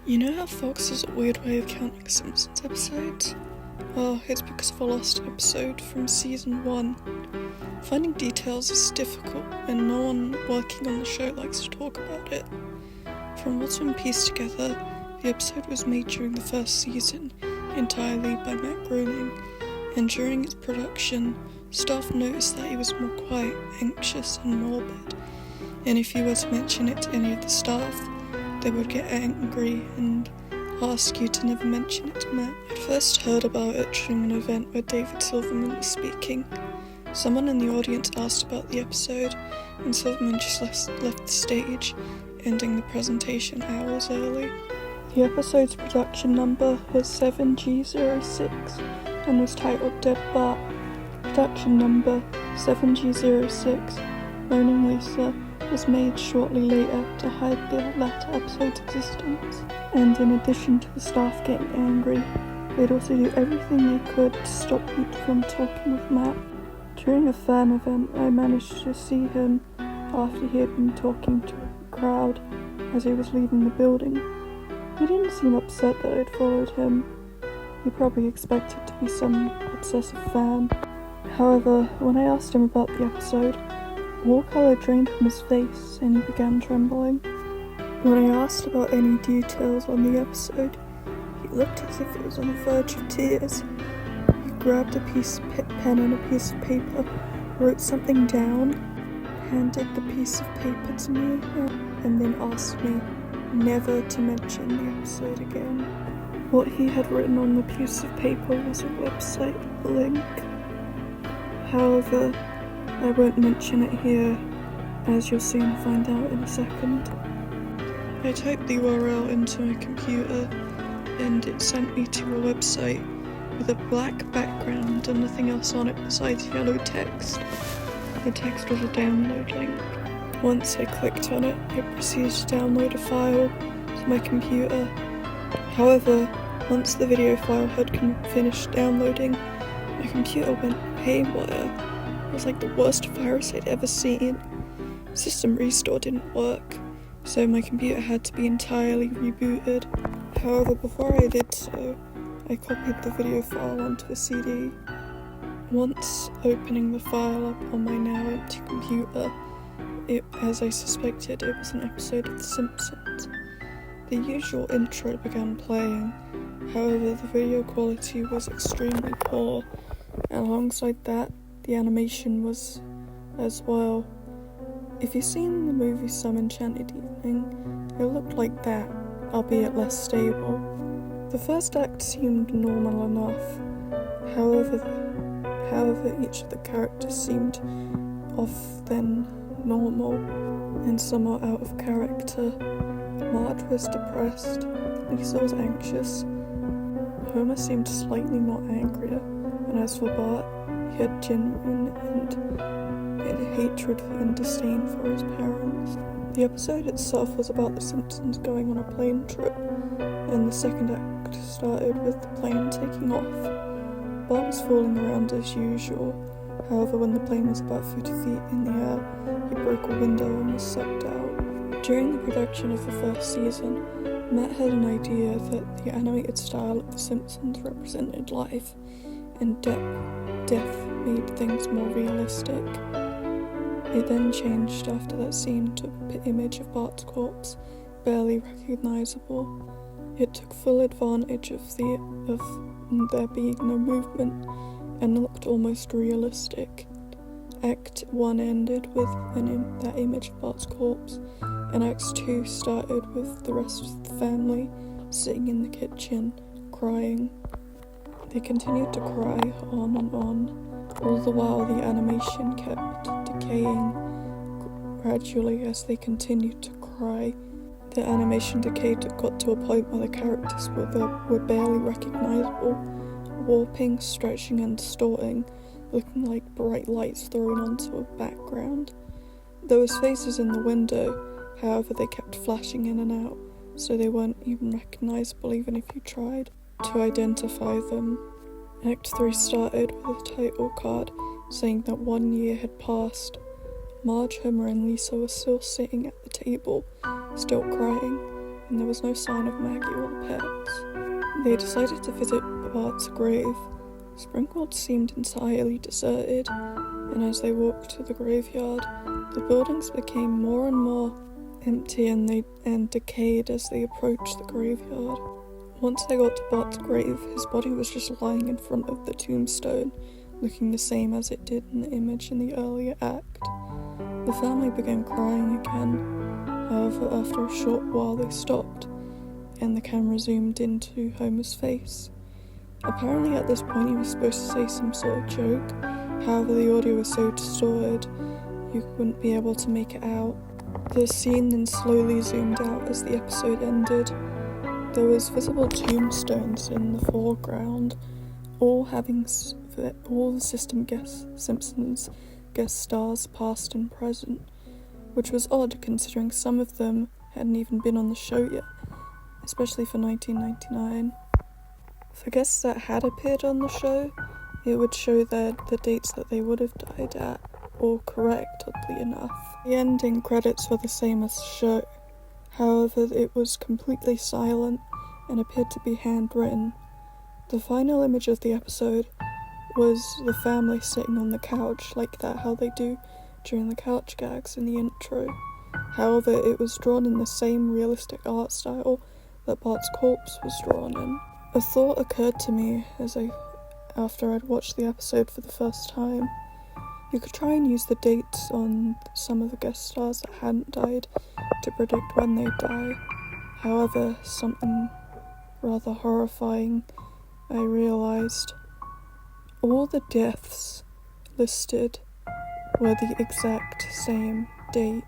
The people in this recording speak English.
You know how Fox has a weird way of counting Simpsons episodes? Well, it's because of a lost episode from season 1. Finding details is difficult, and no one working on the show likes to talk about it. From what's been pieced together, the episode was made during the first season, entirely by Matt Groening, and during its production, staff noticed that he was more quiet, anxious, and morbid, and if you were to mention it to any of the staff, they would get angry and ask you to never mention it to Matt. I first heard about it during an event where David Silverman was speaking. Someone in the audience asked about the episode, and Silverman just left the stage, ending the presentation hours early. The episode's production number was 7G06 and was titled Dead Bart. Production number 7G06, Moaning Lisa, was made shortly later to hide the latter episode's existence. And in addition to the staff getting angry, they'd also do everything they could to stop Pete from talking with Matt. During a fan event, I managed to see him after he had been talking to a crowd as he was leaving the building. He didn't seem upset that I'd followed him. He probably expected to be some obsessive fan. However, when I asked him about the episode, all colour drained from his face and he began trembling. When I asked about any details on the episode, he looked as if he was on the verge of tears. He grabbed a piece of pen and a piece of paper, wrote something down, handed the piece of paper to me, and then asked me never to mention the episode again. What he had written on the piece of paper was a website link. However, I won't mention it here, as you'll soon find out in a second. I typed the URL into my computer, and it sent me to a website with a black background and nothing else on it besides yellow text. The text was a download link. Once I clicked on it, it proceeded to download a file to my computer. However, once the video file had finished downloading, my computer went haywire. It was like the worst virus I'd ever seen. System restore didn't work, so my computer had to be entirely rebooted. However, before I did so, I copied the video file onto a CD. Once opening the file up on my now empty computer, as I suspected, it was an episode of The Simpsons. The usual intro began playing, however the video quality was extremely poor, and alongside that, the animation was as well. If you've seen the movie Some Enchanted Evening, it looked like that, albeit less stable. The first act seemed normal enough, however each of the characters seemed off then normal and somewhat out of character. Marge was depressed, Lisa was anxious, Homer seemed slightly more angrier, and as for Bart, he had genuine and hatred and disdain for his parents. The episode itself was about the Simpsons going on a plane trip, and the second act started with the plane taking off. Bart was falling around as usual, however when the plane was about 50 feet in the air, he broke a window and was sucked out. During the production of the first season, Matt had an idea that the animated style of The Simpsons represented life, and death made things more realistic. It then changed after that scene to an image of Bart's corpse, barely recognisable. It took full advantage of there being no movement, and looked almost realistic. Act 1 ended with that image of Bart's corpse, and Act 2 started with the rest of the family sitting in the kitchen, crying. They continued to cry on and on, all the while the animation kept decaying gradually as they continued to cry. The animation decay got to a point where the characters were barely recognisable, warping, stretching and distorting, looking like bright lights thrown onto a background. There was faces in the window, however they kept flashing in and out, so they weren't even recognisable even if you tried to identify them. Act 3 started with a title card saying that 1 year had passed. Marge, Homer and Lisa were still sitting at the table, still crying, and there was no sign of Maggie or the pets. They decided to visit Bart's grave. Springfield seemed entirely deserted, and as they walked to the graveyard, the buildings became more and more empty and decayed as they approached the graveyard. Once they got to Bart's grave, his body was just lying in front of the tombstone, looking the same as it did in the image in the earlier act. The family began crying again. However, after a short while they stopped, and the camera zoomed into Homer's face. Apparently at this point he was supposed to say some sort of joke, however the audio was so distorted you wouldn't be able to make it out. The scene then slowly zoomed out as the episode ended. There was visible tombstones in the foreground, all the Simpsons guest stars past and present, which was odd considering some of them hadn't even been on the show yet, especially for 1999. For guests that had appeared on the show, it would show that the dates that they would have died at were correct, oddly enough. The ending credits were the same as the show, however it was completely silent and appeared to be handwritten. The final image of the episode was the family sitting on the couch like that how they do during the couch gags in the intro. However, it was drawn in the same realistic art style that Bart's corpse was drawn in. A thought occurred to me after I'd watched the episode for the first time. You could try and use the dates on some of the guest stars that hadn't died to predict when they'd die. However, something rather horrifying I realised. All the deaths listed were the exact same date.